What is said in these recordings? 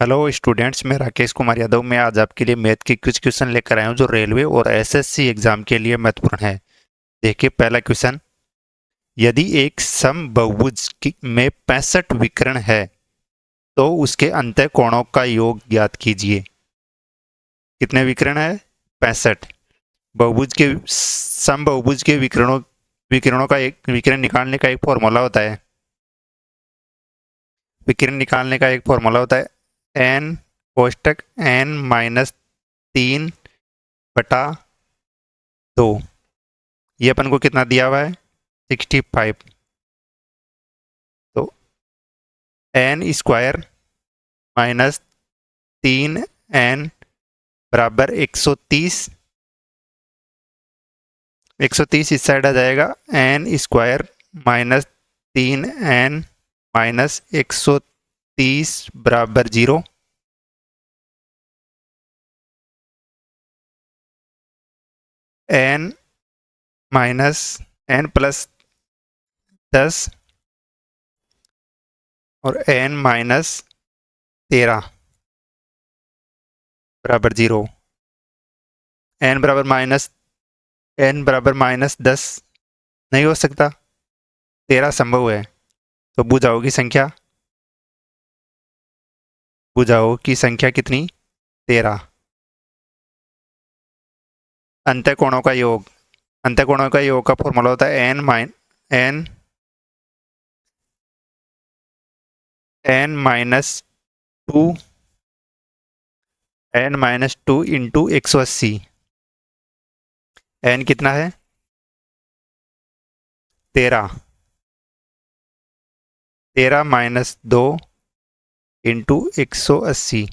Hello students, मैं राकेश कुमार यादव। मैं आज आपके लिए मैथ की कुछ क्वेश्चन लेकर आया हूं जो रेलवे और एसएससी एग्जाम के लिए महत्वपूर्ण है। देखिए पहला क्वेश्चन, यदि एक समबहुभुज में 65 विकर्ण है तो उसके अंतः कोणों का योग ज्ञात कीजिए। कितने विकर्ण है? 65। बहुभुज के समबहुभुज के विकर्णों का एक विकर्ण निकालने का एक फॉर्मूला होता है। विकर्ण निकालने का एक फॉर्मूला होता है एन कोष्टक n-3 बटा 2। ये अपन को कितना दिया हुआ है? 65। तो एन स्क्वायर माइनस 3n बराबर 130। 130 इस साइड आ जाएगा। N square minus 3n minus 130 बराबर 0। एन माइनस n प्लस 10 और n माइनस 13 बराबर 0। n बराबर माइनस 10 नहीं हो सकता, 13 संभव है। तो भुजाओं की संख्या कितनी? 13। अंतःकोणों का योग, अंतःकोणों का योग का फॉर्मूला होता है n minus two into 180। N कितना है? 13। 13 माइनस 2 इंटू 180,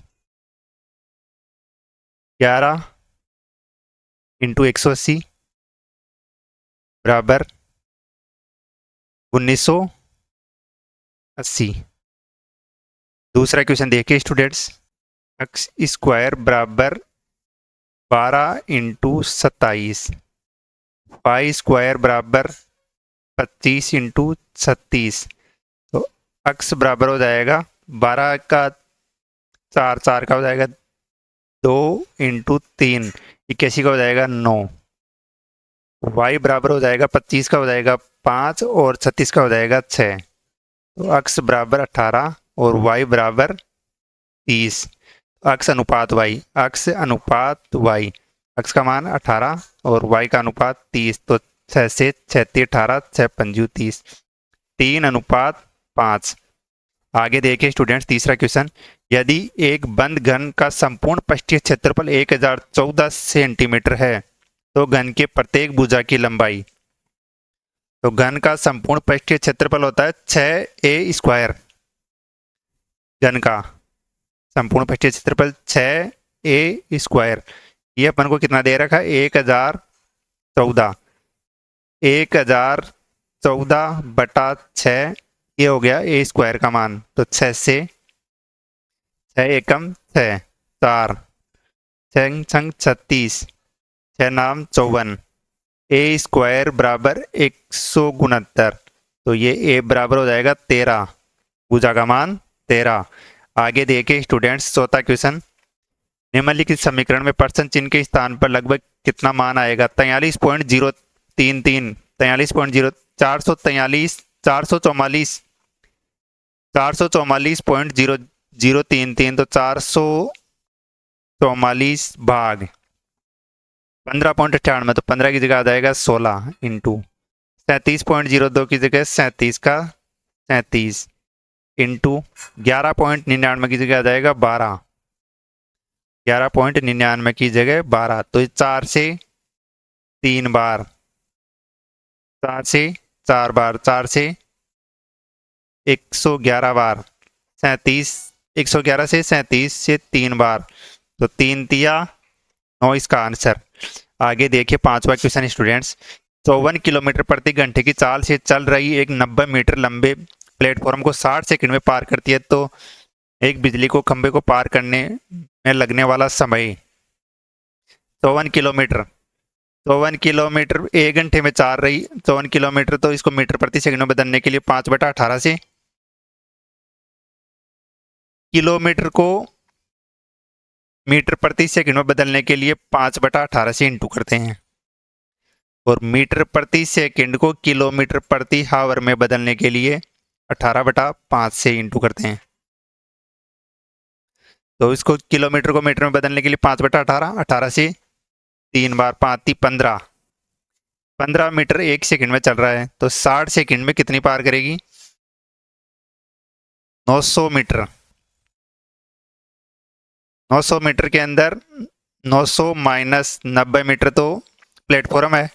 11 इंटू 180 बराबर 1980। दूसरा क्वेश्चन देखिए स्टूडेंट्स, एक्स स्क्वायर बराबर 12 इंटू 27, वाई स्क्वायर बराबर 25 इंटू 36। तो एक्स बराबर हो जाएगा 12 का 4, 4 का हो जाएगा 2 इंटू 3, 81 का हो जाएगा 9। वाई बराबर हो जाएगा 25 का हो जाएगा 5 और 36 का हो जाएगा 6। तो एक्स बराबर 18 और वाई बराबर 30। अक्स अनुपात वाई, अक्स अनुपात वाई, अक्स का मान 18 और वाई का अनुपात 30। तो 6 से 36, 18, 6 पंजू 30, 3:5। आगे देखिए स्टूडेंट्स तीसरा क्वेश्चन, यदि एक बंद घन का संपूर्ण पृष्ठीय क्षेत्रफल 1014 सेंटीमीटर है तो घन के प्रत्येक भुजा की लंबाई। तो घन का संपूर्ण पृष्ठीय क्षेत्रफल होता है 6a स्क्वायर। घन का संपूर्ण पृष्ठीय क्षेत्रफल 6a स्क्वायर। ये अपन को कितना दे रखा है? 1014। 1014 बटा 6, ये हो गया a स्क्वायर का मान। तो 6 से 6 एकम 6, 4, 6 छंग 36, 6 नाम 54, a स्क्वायर बराबर 169। तो ये a बराबर हो जाएगा 13, भुजा का मान 13। आगे देखिए स्टूडेंट्स चौथा क्वेश्चन, निम्नलिखित समीकरण में परसेंट चिन्ह के स्थान पर लगभग कितना मान आएगा? 43.033, 43.0, 443, 444, 444.0033। तो 444 भाग 15.98, तो 15 की जगह आ जाएगा 16 इंटू 37.02 की जगह 37 का 37 इंटू 11.99 की जगह आ जाएगा 12, 11.99 की जगह 12। तो 4 से 3 बार, 4 से 4 बार, 4 से 111 बार, 37, 111 से 37 से 3 बार, तो 3 तिया 9 इसका आंसर। आगे देखिए पांचवा क्वेश्चन स्टूडेंट्स, 54 किलोमीटर प्रति घंटे की चाल से चल रही एक 90 मीटर लंबे प्लेटफॉर्म को 60 सेकंड में पार करती है तो एक बिजली को खंबे को पार करने में लगने वाला समय। 54 किलोमीटर, 54 किलोमीटर 1 घंटे में चाल रही 54 किलोमीटर, तो इसको मीटर प्रति सेकंड में बदलने के लिए 5/18 से किलोमीटर को मीटर प्रति सेकंड में बदलने के लिए 5/18 से इंटू करते हैं, और मीटर प्रति सेकंड को किलोमीटर प्रति हावर में बदलने के लिए 18/5 से इंटू करते हैं। तो इसको किलोमीटर को मीटर में बदलने के लिए 5/18, 18 से 3 बार 5 15, 15 मीटर 1 सेकंड में चल रहा है, तो 60 सेकंड में कितनी पार करेगी? 900 मीटर। 900 मीटर के अंदर 900 माइनस 90 मीटर तो प्लेटफॉर्म है,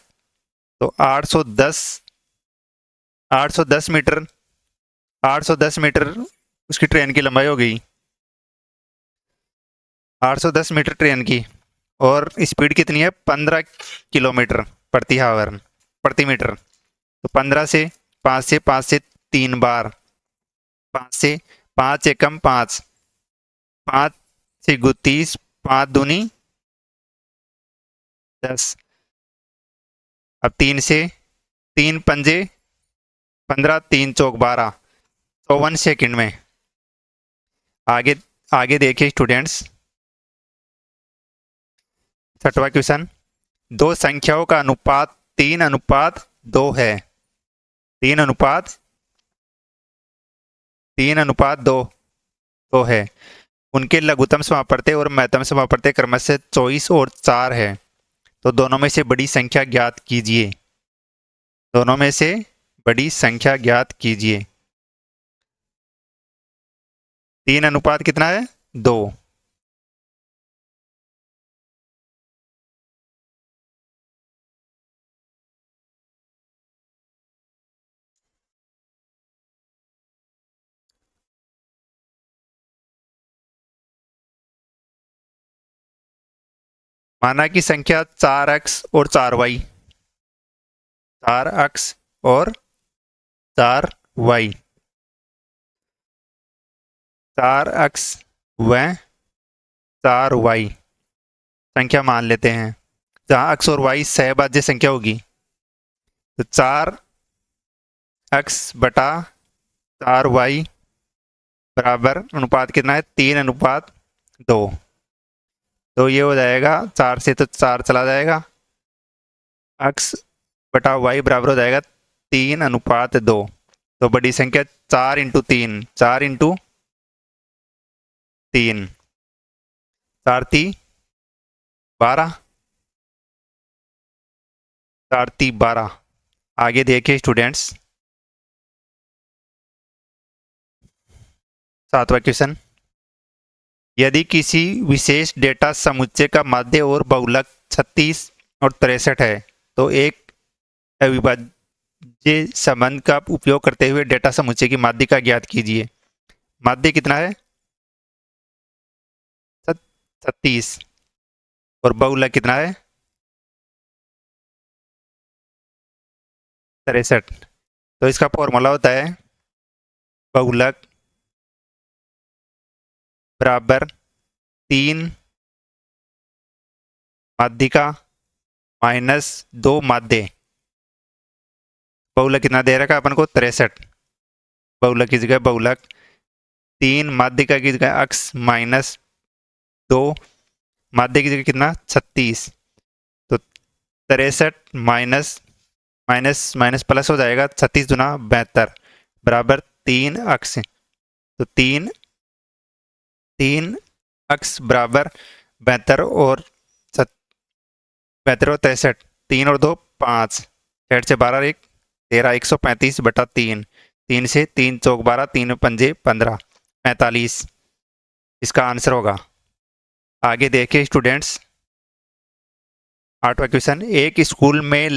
तो 810 मीटर, 810 मीटर उसकी ट्रेन की लंबाई हो गई, 810 मीटर ट्रेन की। और स्पीड कितनी है? 15 किलोमीटर प्रति मीटर। तो 15 से 5 से 3 बार, 5 से 5 एकम 5, 5 से 30, 5 दूनी 10। अब 3 से 3 पंजे 15, 3 चौक 12, 54 सेकंड में। आगे आगे देखिए स्टूडेंट्स, 6वां क्वेश्चन। दो संख्याओं का अनुपात 3:2 है। 3:2 है। उनके लघुत्तम समापवर्ती और महत्तम समापवर्ती क्रमशः 24 और 4 है। तो दोनों में से बड़ी संख्या ज्ञात कीजिए। दोनों में से बड़ी संख्या ज्ञात कीजिए। 3 अनुपात कितना है? 2। माना कि संख्या 4x और 4y, 4x और 4y, 4x व 4y संख्या मान लेते हैं, जहां x और y सहभाज्य संख्या होगी। तो 4x बटा 4y बराबर अनुपात कितना है? 3:2। तो ये हो जाएगा 4 से तो 4 चला जाएगा, x बटा y बराबर हो जाएगा 3:2। तो बड़ी संख्या 4 × 3, 4 × 3, 4 × 12, 4 × 12। आगे देखिए स्टूडेंट्स, 7वां क्वेश्चन। यदि किसी विशेष डेटा समुच्चय का माध्य और बहुलक 36 और 63 है, तो एक अविभाज्य संबंध का उपयोग करते हुए डेटा समुच्चय की माध्यिका ज्ञात कीजिए। माध्य कितना है? 36। और बहुलक कितना है? 63। तो इसका फॉर्मूला होता है बहुलक बराबर 3 माध्यिका माइनस 2 माध्य। बहुलक कितना दे रखा है अपन को? 63। बहुलक की जगह बहुलक 3 माध्यिका की जगह x माइनस 2 माध्य की जगह कितना? 36। तो 63 माइनस माइनस माइनस प्लस हो जाएगा, 36 दूना 72 बराबर 3x। तो 3x बराबर 72 और 72 और 63, 3 और 2 5, 6 से 12 1 13, 135/3, 3 से 3 चौक 12, 3 पंजे 15, 45 इसका आंसर होगा। आगे देखिए स्टूडेंट्स, 8वां क्वेश्चन। एक स्कूल में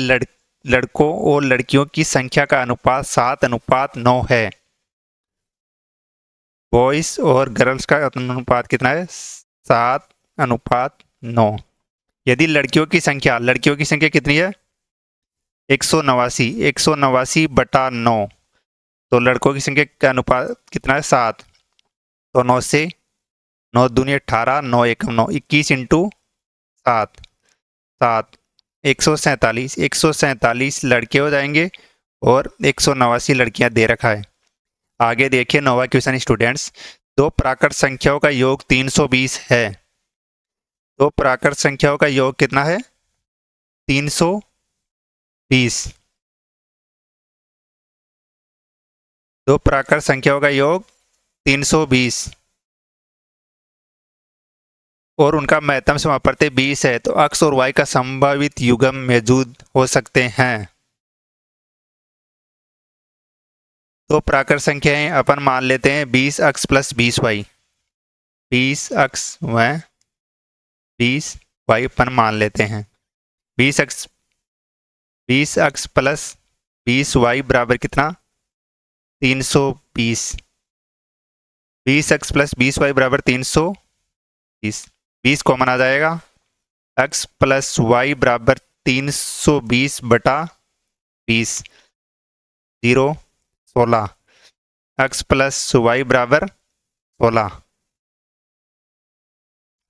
लड़कों और लड़कियों की संख्या का अनुपात 7:9 है। बॉयज और गर्ल्स का अनुपात कितना है? 7:9। यदि लड़कियों की संख्या कितनी है? 189, 189/9। तो लड़कों की संख्या का अनुपात कितना है? 7। तो 9 से 9 दूनी 18, 9 एकम 9, 21 × 7, 7 147। 147 लड़के हो जाएंगे और 189 लड़कियां दे रखा है। आगे देखिए 9वां क्वेश्चन स्टूडेंट्स। दो प्राकृत संख्याओं का योग 320 है। दो प्राकृत संख्याओं का योग कितना है? 320। दो प्राकृत संख्याओं का योग 320 और उनका महत्तम समापवर्ती 20 है, तो x और y का संभावित युग्म मौजूद हो सकते हैं। तो प्राकृत संख्याएं अपन मान लेते हैं 20x प्लस 20y। 20x व 20y अपन मान लेते हैं। 20x प्लस 20y बराबर कितना? 320। 20x प्लस 20y बराबर 320। 20 कॉमन आ जाएगा। x प्लस y बराबर 320 बटा 20, 0 16। x प्लस y बराबर 16।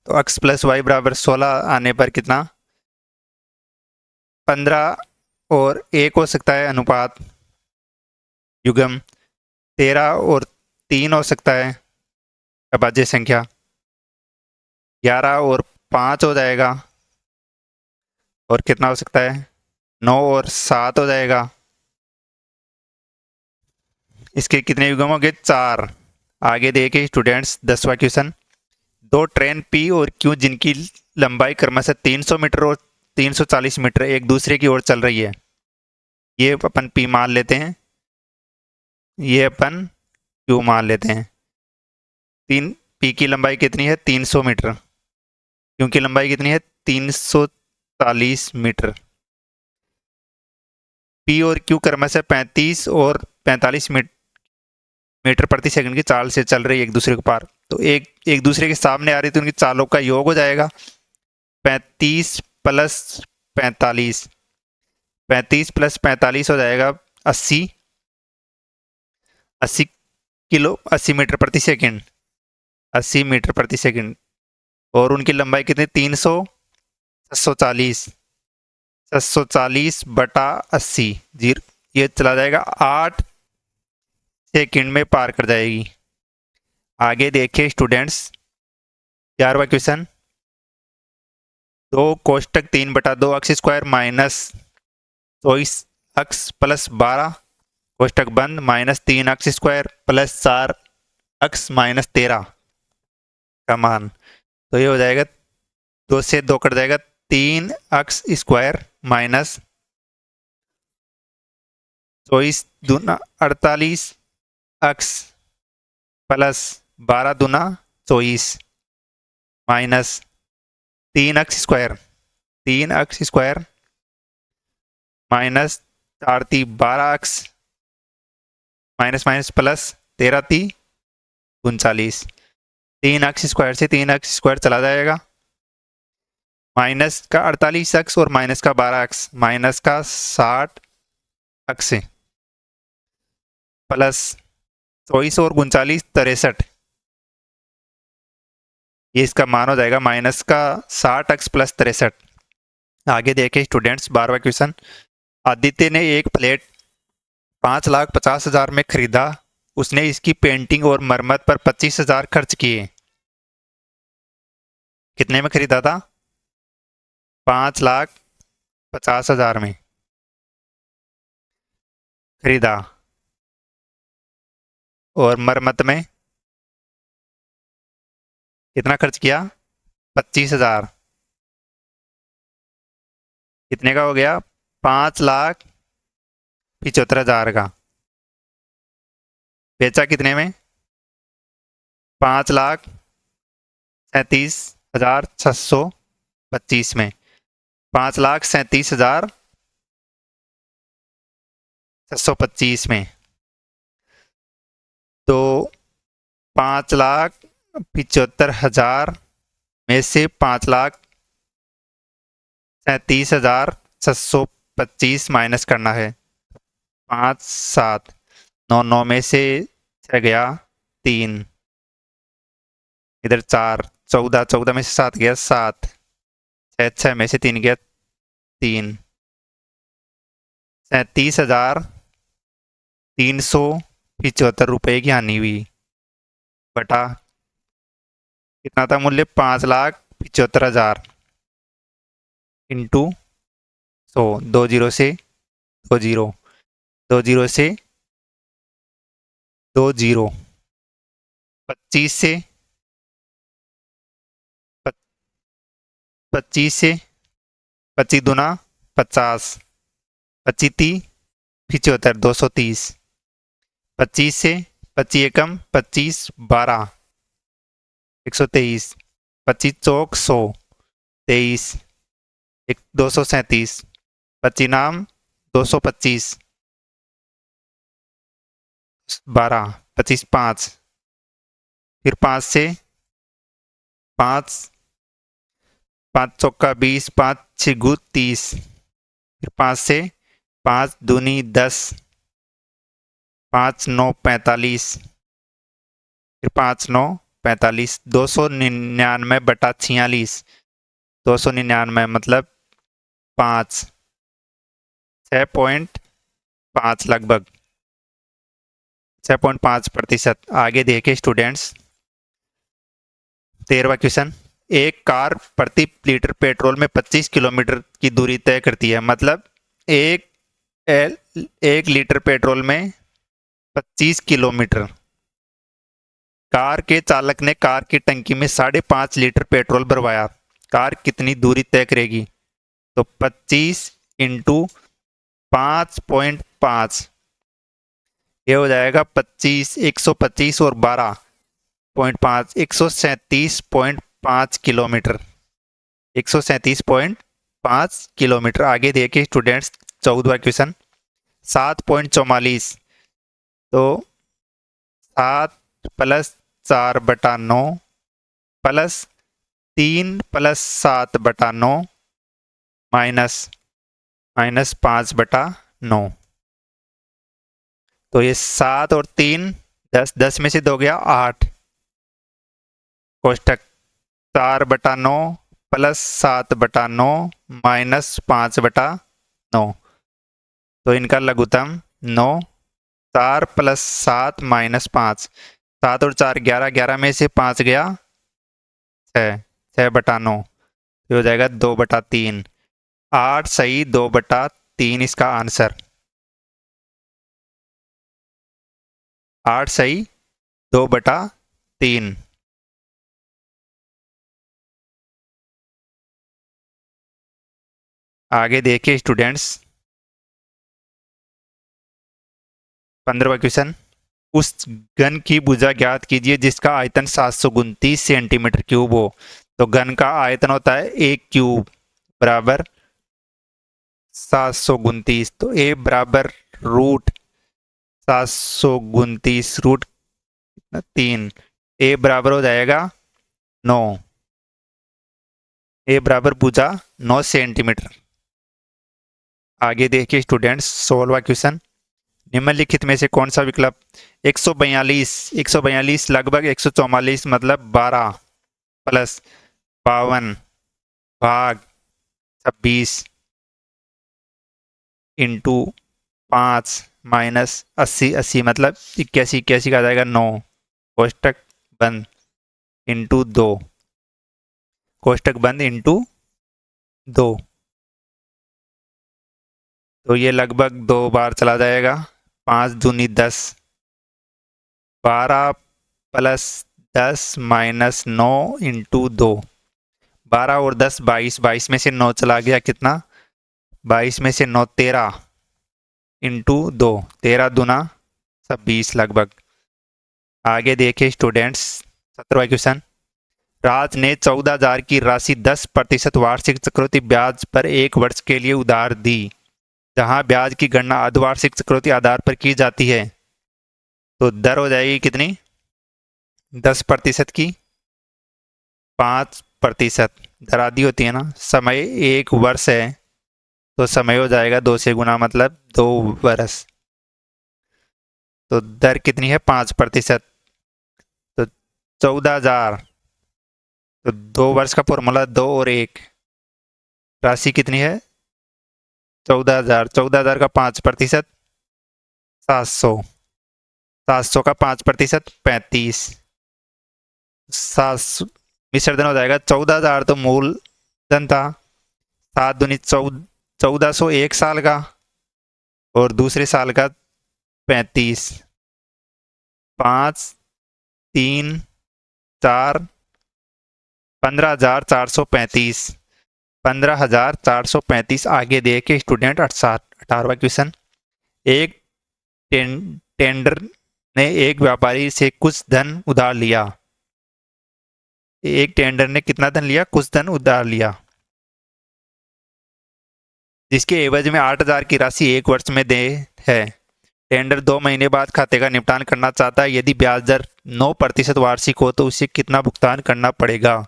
तो x प्लस y बराबर 16 आने पर कितना? 15 और 1 हो सकता है अनुपात युग्म। 13 और 3 हो सकता है अभाज्य संख्या। 11 और 5 हो जाएगा। और कितना हो सकता है? 9 और 7 हो जाएगा। इसके कितने युग्म हो गए? 4। आगे देखिए स्टूडेंट्स 10वां क्वेश्चन। दो ट्रेन P और Q जिनकी लंबाई क्रमशः 300 मीटर और 340 मीटर एक दूसरे की ओर चल रही है। ये अपन P मान लेते हैं, ये अपन Q मान लेते हैं। P की लंबाई कितनी है? 300 मीटर। Q की लंबाई कितनी है? 340 मीटर। P और Q क्रमशः 35 और 45 मीटर प्रति सेकंड की चाल से चल रही है एक दूसरे के पार। तो एक दूसरे के सामने आ रही, तो उनकी चालों का योग हो जाएगा 35 प्लस 45। 35 प्लस 45 हो जाएगा 80 80 मीटर प्रति सेकंड। 80 मीटर प्रति सेकंड। और उनकी लंबाई कितनी? 300 740 740 बटा 80, ये चला जाएगा 8 सेकंड में पार कर जाएगी। आगे देखिए स्टूडेंट्स 11वां क्वेश्चन। 2 कोष्टक 3 बटा 2 x square minus 24x plus 12 कोष्टक बंद minus 3x square plus 4x minus 13 का मान। तो ये हो जाएगा 2 से 2 कट जाएगा 3x स्क्वायर माइनस 24 दूना 48 x प्लस 12 दूना 24 माइनस 3x स्क्वायर माइनस 4 ती 12x माइनस माइनस प्लस 13 ती 39। 3x स्क्वायर से 3x स्क्वायर चला जाएगा। माइनस का 48x और माइनस का 12x माइनस का 60x प्लस 24 और 39 63। ये इसका मान हो जाएगा माइनस का 60x प्लस 63। आगे देखें स्टूडेंट्स 12वां क्वेश्चन। आदित्य ने एक प्लेट 5,50,000 में खरीदा। उसने इसकी पेंटिंग और मरम्मत पर 25,000 खर्च किए। कितने में खरीदा था? 5,50,000 में खरीदा। और मरम्मत में कितना खर्च किया? 25,000। कितने का हो गया? 5,75,000 का। बेचा कितने में? 5,37,625 में। 5,37,625 में। तो 5,75,000 में से 5,37,625 माइनस करना है। 5 7 9 9 में से 6 गया 3, इधर 4 14 14 में से 7 गया 7, 6 में से 3 गया 3। 37,375 रुपये की हानि हुई बटा कितना था मूल्य? 75,000 इंटू 100, 20 से 20, 20 से 20, 25 से 25 से 25 दूना 50, 25 30 75, 230, 25 से 25 एकम 25 12, 123, 25 चौक 100, 23, 237, 25 नाम 225, 12, 25 5, फिर 5 से 5, 5 चौका 20, 5 6 30, फिर 5 से 5 दूनी 10, 5 9 45, फिर 5 9 45, 299 बटा 46, 299 मतलब 5, 6.5 लगभग 6.5%। आगे देखिए स्टूडेंट्स, 13वां क्वेश्चन, एक कार प्रति लीटर पेट्रोल में 25 किलोमीटर की दूरी तय करती है। मतलब एक लीटर पेट्रोल में 25 किलोमीटर। कार के चालक ने कार की टंकी में 5.5 लीटर पेट्रोल भरवाया। कार कितनी दूरी तय करेगी? तो 25 इंटू 5.5, ये हो जाएगा 25, 125 और 12.5, 137.5 किलोमीटर, 137.5 किलोमीटर। आगे देखिए स्टूडेंट्स, 14वां क्वेश्चन, 7.44, तो 7 प्लस 4 बटा 9 प्लस 3 प्लस 7 बटा 9 माइनस 5 बटा 9। तो ये 7 और 3 10, 10 में से 2 गया 8, कोष्टक 4 बटा 9 प्लस 7 बटा 9 माइनस 5 बटा 9। तो इनका लघुत्तम 9, 4 प्लस 7 माइनस 5, 7 और 4 11, 11 में से 5 गया 6, 6 बटा 9, ये हो जाएगा 2 बटा 3, 8 सही 2 बटा 3 इसका आंसर, 8 सही 2 बटा 3। आगे देखिए स्टूडेंट्स, 15वां क्वेश्चन, उस घन की भुजा ज्ञात कीजिए जिसका आयतन 729 सेंटीमीटर क्यूब हो। तो घन का आयतन होता है 1 क्यूब बराबर 729, तो ए बराबर रूट 729 रूट 3, ए बराबर हो जाएगा 9, ए बराबर भुजा 9 सेंटीमीटर। आगे देखिए स्टूडेंट्स, 16वां क्वेश्चन, निम्नलिखित में से कौन सा विकल्प 142 लगभग 144 मतलब 12 प्लस 52 भाग 26 इंटू 5 माइनस 80, 80 मतलब 81, 81 का आ जाएगा 9, कोष्टक बंद इंटू 2, कोष्टक बंद इंटू 2। तो ये लगभग 2 बार चला जाएगा, 5 दूनी 10, 12 प्लस 10 माइनस 9 इंटू 2, 12 और 10 22, 22 में से 9 चला गया कितना, 22 में से 9 13 इंटू 2, 13 दूना 26 लगभग। आगे देखिए स्टूडेंट्स, 17वां क्वेश्चन, राज ने 14,000 की राशि 10% वार्षिक चक्रवृद्धि ब्याज पर 1 वर्ष के लिए उधार दी। जहां ब्याज की गणना अर्धवार्षिक चक्रवृद्धि आधार पर की जाती है, तो दर हो जाएगी कितनी, 10% की 5%। दर आधी होती है ना, समय 1 वर्ष है तो समय हो जाएगा 2 से गुना मतलब 2 वर्ष। तो दर कितनी है 5%, तो 14,000, तो 2 वर्ष का फॉर्मूला 2 और 1, राशि कितनी है 14,000, 14,000 का 5%, 700, 700 का 5% 35, 700 मिश्र धन हो जाएगा 14,000 तो मूल धन था, 7 दूनी 1400 एक साल का और दूसरे साल का 35, 5 3 4 15,435, 15,435। आगे देखे स्टूडेंट 18वां क्वेश्चन। एक टेंडर ने एक व्यापारी से कुछ धन उधार लिया। एक टेंडर ने कितना धन लिया? कुछ धन उधार लिया, जिसके एवज में 8,000 की राशि 1 वर्ष में दे है। टेंडर 2 महीने बाद खाते का निपटान करना चाहता है। यदि ब्याज दर 9% वार्षिक हो तो उसे कितना भुगतान करना पड़ेगा?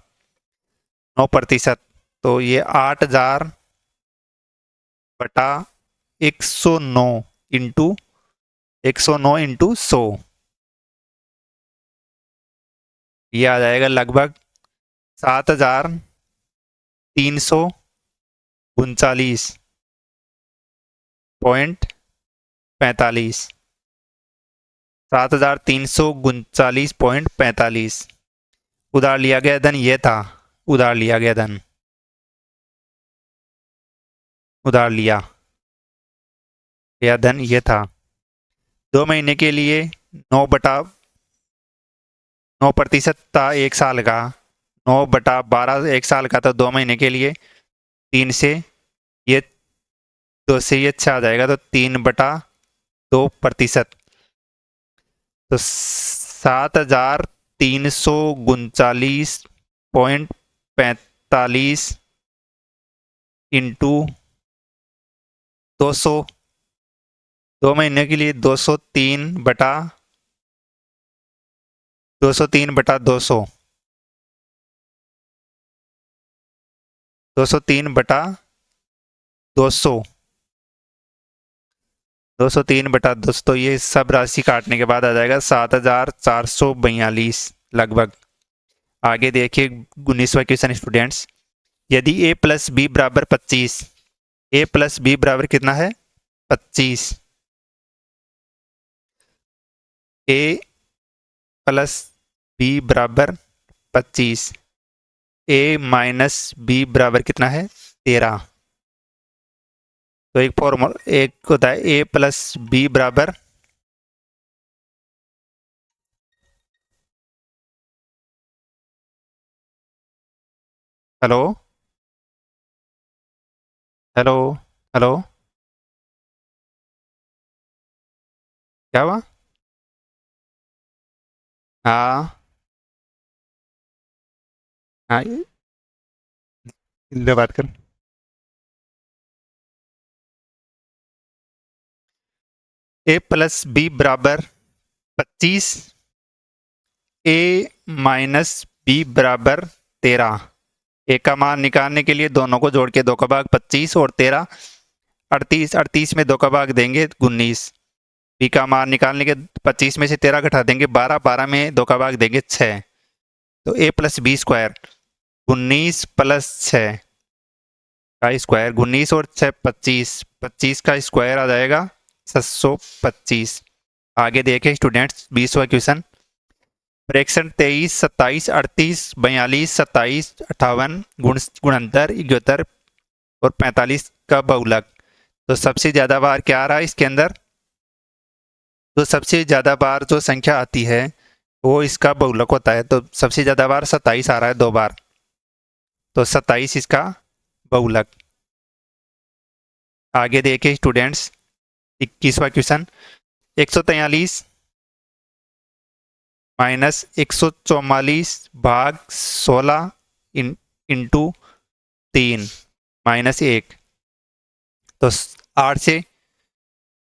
9%, तो ये 8,000 बटा 109 इंटू 109 इंटू 100, ये आ जाएगा लगभग 7,339.45, 7,339.45। उधार लिया गया धन ये था, उधार लिया गया धन, उधार लिया गया धन ये था। 2 महीने के लिए 9% था, 1 साल का 9/12 1 साल का, तो 2 महीने के लिए 3 से ये 2 से ये 6 आ जाएगा, तो 3/2%, तो 7,339.45 इंटू 200, 2 महीने के लिए 203 बटा 200, 203 बटा 200, 203 बटा 200, तो ये सब राशि काटने के बाद आ जाएगा 7,442 लगभग। आगे देखिए 19वां क्वेश्चन स्टूडेंट्स। यदि a प्लस बी बराबर 25, a प्लस बी बराबर कितना है? 25, a प्लस बी बराबर 25, a माइनस बी बराबर कितना है? 13। तो एक फॉर्मूला एक होता है a प्लस बी बराबर, हेलो हेलो हेलो, क्या हुआ? हाँ हाँ, ले बात कर। a प्लस बी बराबर 25, a माइनस बी बराबर 13। ए का मान निकालने के लिए दोनों को जोड़ के 2 का भाग 25 और 13 38, 38 में 2 का भाग देंगे 19। बी का मान निकालने के 25 में से 13 घटा देंगे 12, 12 में 2 का भाग देंगे 6। तो a plus b square 19 plus 6 का स्क्वायर, 19 और 6 25, 25 का स्क्वायर आ जाएगा 725। आगे देखें स्टूडेंट्स 20वां क्वेश्चन। फ्रैक्शन 23, 27, 38, 42, 27, 58, गुणंतर 71 और 45 का बहुलक। तो सबसे ज्यादा बार क्या आ रहा है इसके अंदर? तो सबसे ज्यादा बार जो संख्या आती है वो इसका बहुलक होता है। तो सबसे ज्यादा बार 27 आ रहा है 2 बार, तो 27 इसका बहुलक। आगे देखिए स्टूडेंट्स 21वां क्वेश्चन। 143 माइनस 144 भाग 16 इंटू 3 माइनस 1, तो 8 से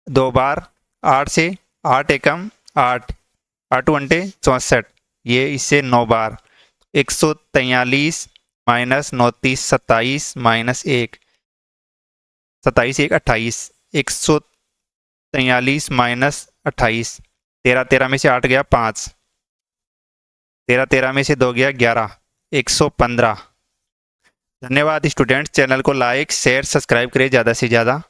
2 बार, 8 से 8 एकम 8, 8 घंटे 64, ये इससे 9 बार। 143 माइनस 29 27 माइनस 1, 27 1 28, 143 माइनस 28, 13 13 में से 8 गया 5, 13 13 में से 2 गया 11, 115। धन्यवाद स्टूडेंट्स। चैनल को लाइक शेयर सब्सक्राइब करें ज़्यादा से ज़्यादा।